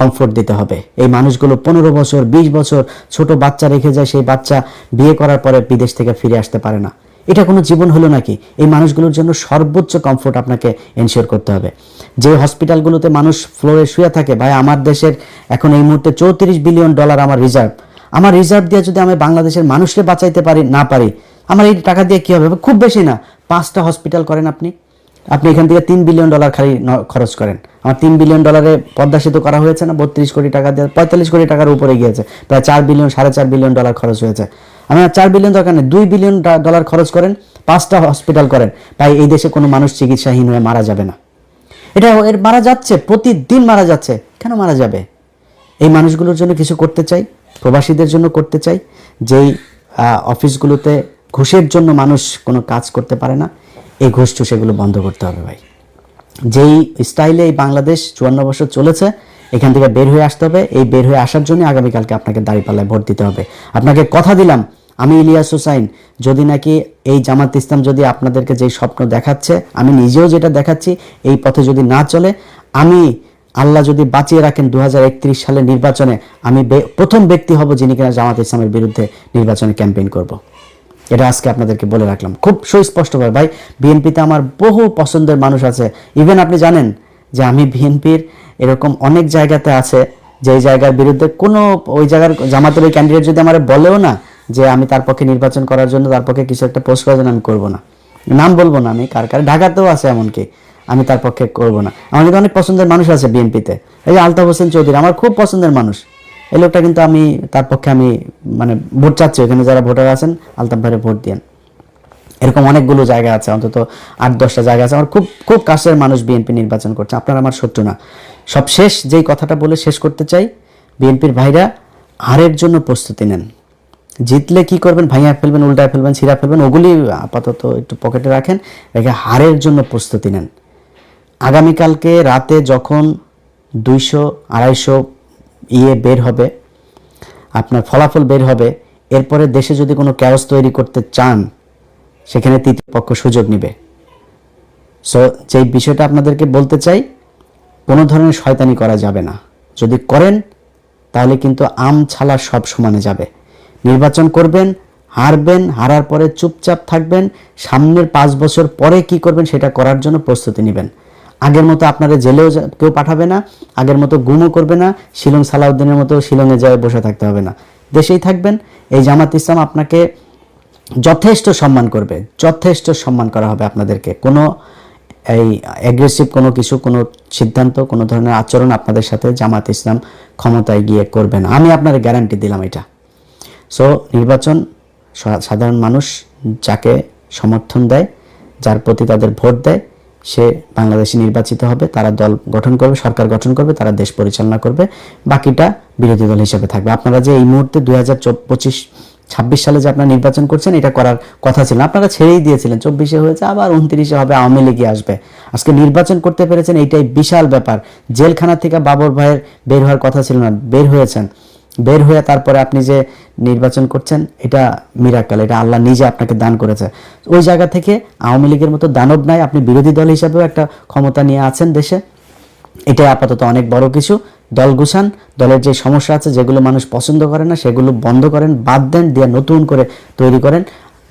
কমফোর্ট দিতে হবে। এই মানুষগুলো 15 বছর 20 বছর ছোট বাচ্চা রেখে যায়, সেই বাচ্চা বিয়ে করার পরে বিদেশ থেকে ফিরে আসতে পারে না। এটা কোনো জীবন হলো নাকি? এই মানুষগুলোর জন্য সর্বোচ্চ কমফোর্ট আপনাকে এনশিওর করতে হবে। যে হসপিটালগুলোতে মানুষ ফ্লোরে শুয়ে থাকে, ভাই আমার দেশের এখন এই মুহূর্তে $34 বিলিয়ন আমার রিজার্ভ দিয়ে যদি আমি বাংলাদেশের মানুষকে বাঁচাইতে না পারি, আমার এই টাকা দিয়ে কি হবে? খুব বেশি না, 5টা হসপিটাল করেন আপনি এখান থেকে $3 বিলিয়ন খালি খরচ করেন। আমার $3 বিলিয়ন পদ্মা সেতু করা হয়েছে না, 32 কোটি টাকা দিয়ে 45 কোটি টাকার উপরে গিয়েছে, প্রায় $4 বিলিয়ন $4.5 বিলিয়ন খরচ হয়েছে। আমি $4 বিলিয়ন দরকার নেই, $2 বিলিয়ন খরচ করেন, 5টা হসপিটাল করেন, তাই এই দেশে কোনো মানুষ চিকিৎসাহীন হয়ে মারা যাবে না। এর মারা যাচ্ছে, প্রতিদিন মারা যাচ্ছে, কেন মারা যাবে? এই মানুষগুলোর জন্য কিছু করতে চাই, প্রবাসীদের জন্য করতে চাই, যেই অফিসগুলোতে ঘুষের জন্য মানুষ কোনো কাজ করতে পারে না, এই ঘুষ সেগুলো বন্ধ করতে হবে ভাই। যেই স্টাইলে এই বাংলাদেশ 54 বছর চলেছে, এখান থেকে বের হয়ে আসতে হবে। এই বের হয়ে আসার জন্য আগামীকালকে আপনাকে দাঁড়িপাল্লায় ভোট দিতে হবে। আপনাকে কথা দিলাম, আমি ইলিয়াস হোসাইন, যদি নাকি এই জামাত ইসলাম যদি আপনাদেরকে যে স্বপ্ন দেখাচ্ছে, আমি নিজেও যেটা দেখাচ্ছি, এই পথে যদি না চলে, আমি আল্লাহ যদি বাঁচিয়ে রাখেন 2031 সালের নির্বাচনে আমি প্রথম ব্যক্তি হব যিনি কিনা জামাত ইসলামের বিরুদ্ধে নির্বাচনে ক্যাম্পেইন করব। এটা আজকে আপনাদেরকে বলে রাখলাম খুব সুস্পষ্টভাবে। ভাই, বিএনপিতে আমার বহু পছন্দের মানুষ আছে। ইভেন আপনি জানেন যে আমি বিএনপির এরকম অনেক জায়গাতে আছে যে জায়গার বিরুদ্ধে কোনো ওই জায়গার জামাতের ওই ক্যান্ডিডেট যদি আমার বলেও না যে আমি তার পক্ষে নির্বাচন করার জন্য, তার পক্ষে কিছু একটা পোস্ট করার জন্য, আমি করবো না। নাম বলবো না আমি কার, ঢাকাতেও আছে এমনকি, আমি তার পক্ষে করবো না। আমার কিন্তু অনেক পছন্দের মানুষ আছে বিএনপিতে। এই যে আলতাফ হোসেন চৌধুরী আমার খুব পছন্দের মানুষ, এই লোকটা কিন্তু আমি তার পক্ষে আমি ভোট চাচ্ছি। ওখানে যারা ভোটার আছেন আলতাফ ভাইরে ভোট দিয়েন। এরকম অনেকগুলো জায়গা আছে, অন্তত 8-10টা জায়গা আছে আমার খুব খুব কাছের মানুষ বিএনপি নির্বাচন করছে। আপনারা আমার শত্রু না। সব শেষ যেই কথাটা বলে শেষ করতে চাই, বিএনপির ভাইরা হারের জন্য প্রস্তুতি নেন। জিতলে কি করবেন? ভাঙিয়ে ফেলবেন, উল্টায় ফেলবেন, ছিঁড়া ফেলবেন, ওগুলি আপাতত একটু পকেটে রাখেন, রেখে হারের জন্য প্রস্তুতি নেন। আগামীকালকে রাতে যখন 200-250 বের হবে, আপনার ফলাফল বের হবে, এরপরে দেশে যদি কোনো ক্যাওস তৈরি করতে চান, সেখানে তৃতীয় পক্ষ সুযোগ নেবে। সো যেই বিষয়টা আপনাদেরকে বলতে চাই, কোনো ধরনের শয়তানি করা যাবে না। যদি করেন তাহলে কিন্তু আম ছালা সব সমানে যাবে। নির্বাচন করবেন, হারবেন, হারার পরে চুপচাপ থাকবেন, সামনের 5 বছর পরে কি করবেন সেটা করার জন্য প্রস্তুতি নেবেন। আগের মতো আপনারা জেলেও কেউ পাঠাবে না, আগের মতো গুমও করবে না, শিলং সালাউদ্দিনের মতো শিলংয়ে যায় বসে থাকতে হবে না, দেশেই থাকবেন। এই জামাত ইসলাম আপনাকে যথেষ্ট সম্মান করবে, যথেষ্ট সম্মান করা হবে আপনাদেরকে। কোনো এই অ্যাগ্রেসিভ কোনো কিছু, কোনো সিদ্ধান্ত, কোনো ধরনের আচরণ আপনাদের সাথে জামাত ইসলাম ক্ষমতায় গিয়ে করবে না, আমি আপনাদের গ্যারান্টি দিলাম এটা। সো নির্বাচন সাধারণ মানুষ যাকে সমর্থন দেয়, যার প্রতি তাদের ভোট দেয়, সে বাংলাদেশে নির্বাচিত হবে, তারা দল গঠন করবে, সরকার গঠন করবে, তারা দেশ পরিচালনা করবে, বাকিটা বিরোধী দল হিসেবে থাকবে। আপনারা যে এই মুহূর্তে 2025-26 সালে যে আপনারা নির্বাচন করছেন, এটা করার কথা ছিল, আপনারা ছেড়েই দিয়েছিলেন। 24-এ হয়েছে, আবার 29-এ হবে, আওয়ামী লীগে আসবে। আজকে নির্বাচন করতে পেরেছেন, এইটাই বিশাল ব্যাপার। জেলখানা থেকে বাবর ভাইয়ের বের হওয়ার কথা ছিল না, বের হয়েছেন। বের হয়ে তারপরে আপনি যে নির্বাচন করছেন, এটা মিরাক্কেল, এটা আল্লাহ নিজে আপনাকে দান করেছে। ওই জায়গা থেকে আওয়ামী লীগের মতো দানব নাই, আপনি বিরোধী দল হিসাবেও একটা ক্ষমতা নিয়ে আছেন দেশে, এটাই আপাতত অনেক বড় কিছু। দল গুছান, দলের যে সমস্যা আছে, যেগুলো মানুষ পছন্দ করে না, সেগুলো বন্ধ করেন, বাদ দেন, দিয়ে নতুন করে তৈরি করেন।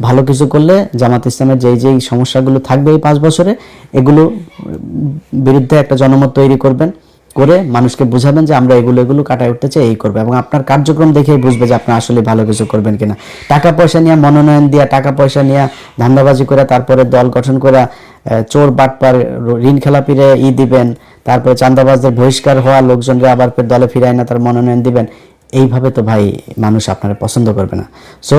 ভালো কিছু করলে জামাত ইসলামের যেই সমস্যাগুলো থাকবে এই 5 বছরে, এগুলো বিরুদ্ধে একটা জনমত তৈরি করবেন, করে মানুষকে বুঝাবেন যে আমরা এগুলো কাটায় উঠতে চাই, এই করবে। এবং আপনার কার্যক্রম দেখেই বুঝবে যে আপনি আসলে ভালো কিছু করবেন কিনা। টাকা পয়সা নিয়ে, মনোনয়ন দিয়া, টাকা পয়সা নিয়ে ধান্দাবাজি করে, তারপরে দল গঠন করে চোর বাটপার ঋণ খেলাপিরে দিবেন, তারপরে চাঁদাবাজদের বহিষ্কার হওয়া লোকজনরা আবার দলে ফিরায় না, তার মনোনয়ন দিবেন, এইভাবে তো ভাই মানুষ আপনারা পছন্দ করবে না। সো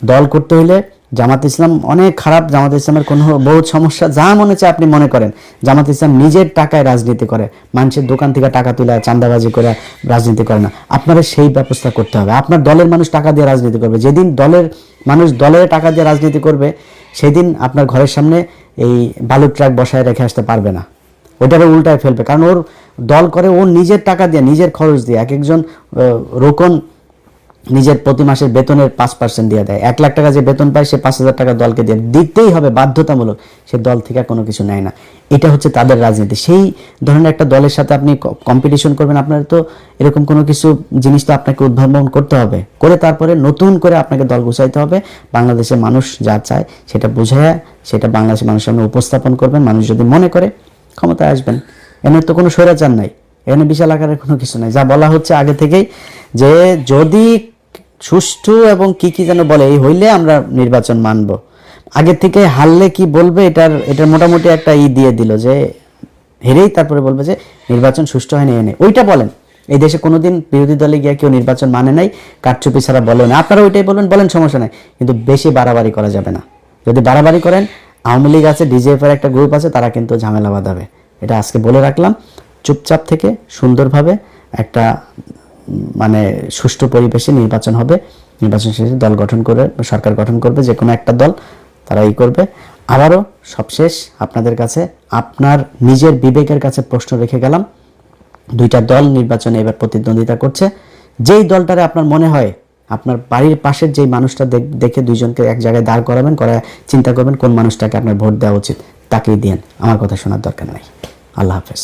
দল করতে হইলে জামাত ইসলাম অনেক খারাপ, জামাত ইসলামের কোনো বহুত সমস্যা, যা মনে চায় আপনি মনে করেন। জামাত ইসলাম নিজের টাকায় রাজনীতি করে, মানুষের দোকান থেকে টাকা তুলে চাঁদাবাজি করে রাজনীতি করে না। আপনারা সেই ব্যবস্থা করতে হবে। আপনার দলের মানুষ টাকা দিয়ে রাজনীতি করবে, যেদিন দলের মানুষ দলের টাকা দিয়ে রাজনীতি করবে, সেদিন আপনার ঘরের সামনে এই বালুর ট্রাক বসায় রেখে আসতে পারবে না, ওইটাকে উল্টায় ফেলবে। কারণ ওর দল করে ওর নিজের টাকা দিয়ে, নিজের খরচ দিয়ে। এক একজন রোকন নিজের প্রতি মাসের বেতনের 5% দিয়ে দেয়। 1 লাখ টাকা যে বেতন পায়, সে 5,000 টাকা দলকে দিয়ে দিতেই হবে, বাধ্যতামূলক। সে দল থেকে কোনো কিছু নেয় না, এটা হচ্ছে তাদের রাজনীতি। সেই ধরনের একটা দলের সাথে আপনি কম্পিটিশন করবেন, আপনার তো এরকম কোনো কিছু জিনিস তো আপনাকে উদ্ভাবন করতে হবে, করে তারপরে নতুন করে আপনাকে দল গুছাইতে হবে। বাংলাদেশের মানুষ যা চায় সেটা বুঝায়, সেটা বাংলাদেশের মানুষের সামনে উপস্থাপন করবেন। মানুষ যদি মনে করে ক্ষমতায় আসবেন, এর তো কোনো স্বৈরাচার নাই, এখানে বিশাল আকারের কোনো কিছু নাই। যা বলা হচ্ছে আগে থেকেই, যে যদি সুষ্ঠু এবং কি যেন বলে, এই হইলে আমরা নির্বাচন মানব। আগে থেকে হারলে কি বলবে, এটার মোটামুটি একটা দিয়ে দিল, যে হেরেই তারপরে বলবে যে নির্বাচন সুষ্ঠু হয়নি, এনে ওইটা বলেন। এই দেশে কোনোদিন বিরোধী দলে গিয়ে কেউ নির্বাচন মানে নাই, কারচুপি ছাড়া বলে না। আপনারা ওইটাই বলেন, সমস্যা নাই, কিন্তু বেশি বাড়াবাড়ি করা যাবে না। যদি বাড়াবাড়ি করেন, আওয়ামী লীগ আছে, ডিজিএফ এর একটা গ্রুপ আছে, তারা কিন্তু ঝামেলা বাঁধাবে। এটা আজকে বলে রাখলাম। চুপচাপ থেকে সুন্দরভাবে একটা মানে সুষ্ঠু পরিবেশে নির্বাচন হবে। নির্বাচন শেষে দল গঠন করে সরকার গঠন করবে, যে কোনো একটা দল, তারা করবে। আবারও সবশেষ আপনাদের কাছে, আপনার নিজের বিবেকের কাছে প্রশ্ন রেখে গেলাম। 2টা দল নির্বাচনে এবার প্রতিদ্বন্দ্বিতা করছে। যেই দলটারে আপনার মনে হয়, আপনার বাড়ির পাশের যেই মানুষটা দেখে 2জনকে এক জায়গায় দাঁড় করাবেন, চিন্তা করবেন কোন মানুষটাকে আপনার ভোট দেওয়া উচিত, তাকেই দিন। আমার কথা শোনার দরকার নাই। আল্লাহ হাফেজ।